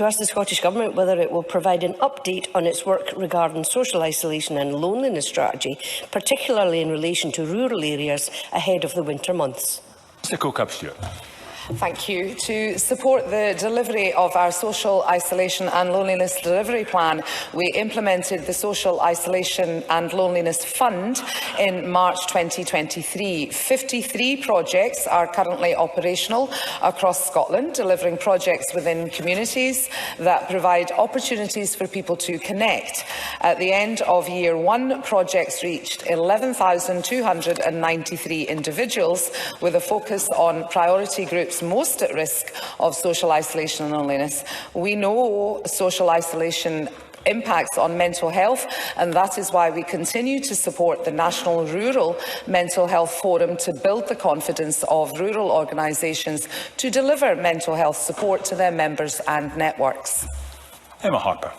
to ask the Scottish Government whether it will provide an update on its work regarding social isolation and loneliness strategy, particularly in relation to rural areas ahead of the winter months. Mr Cook-Upstewart. Thank you. To support the delivery of our Social Isolation and Loneliness Delivery Plan, we implemented the Social Isolation and Loneliness Fund in March 2023. 53 projects are currently operational across Scotland, delivering projects within communities that provide opportunities for people to connect. At the end of Year 1, projects reached 11,293 individuals, with a focus on priority groups most at risk of social isolation and loneliness. We know social isolation impacts on mental health, and that is why we continue to support the National Rural Mental Health Forum to build the confidence of rural organisations to deliver mental health support to their members and networks. Emma Harper.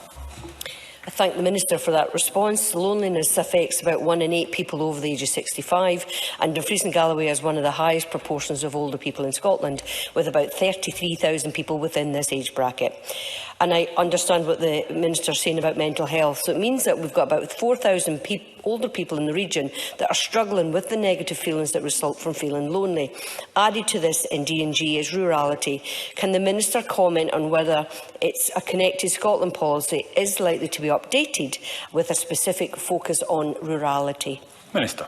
I thank the Minister for that response. Loneliness affects about 1 in 8 people over the age of 65, and Dumfries and Galloway has one of the highest proportions of older people in Scotland, with about 33,000 people within this age bracket. And I understand what the Minister is saying about mental health. So it means that we've got about 4,000 older people in the region that are struggling with the negative feelings that result from feeling lonely. Added to this in D&G is rurality. Can the Minister comment on whether a Connected Scotland policy is likely to be updated with a specific focus on rurality? Minister.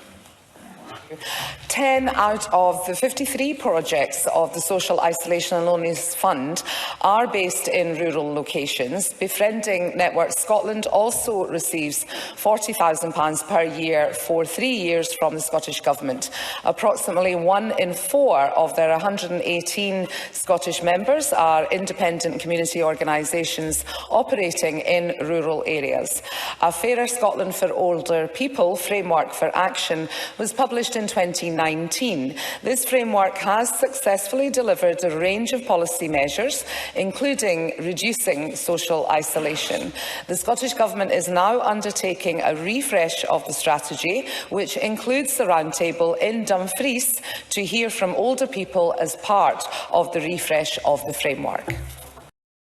10 out of the 53 projects of the Social Isolation and Loneliness Fund are based in rural locations. Befriending Network Scotland also receives £40,000 per year for 3 years from the Scottish Government. Approximately 1 in 4 of their 118 Scottish members are independent community organisations operating in rural areas. A Fairer Scotland for Older People framework for action was published in 2019. This framework has successfully delivered a range of policy measures, including reducing social isolation. The Scottish Government is now undertaking a refresh of the strategy, which includes the roundtable in Dumfries to hear from older people as part of the refresh of the framework.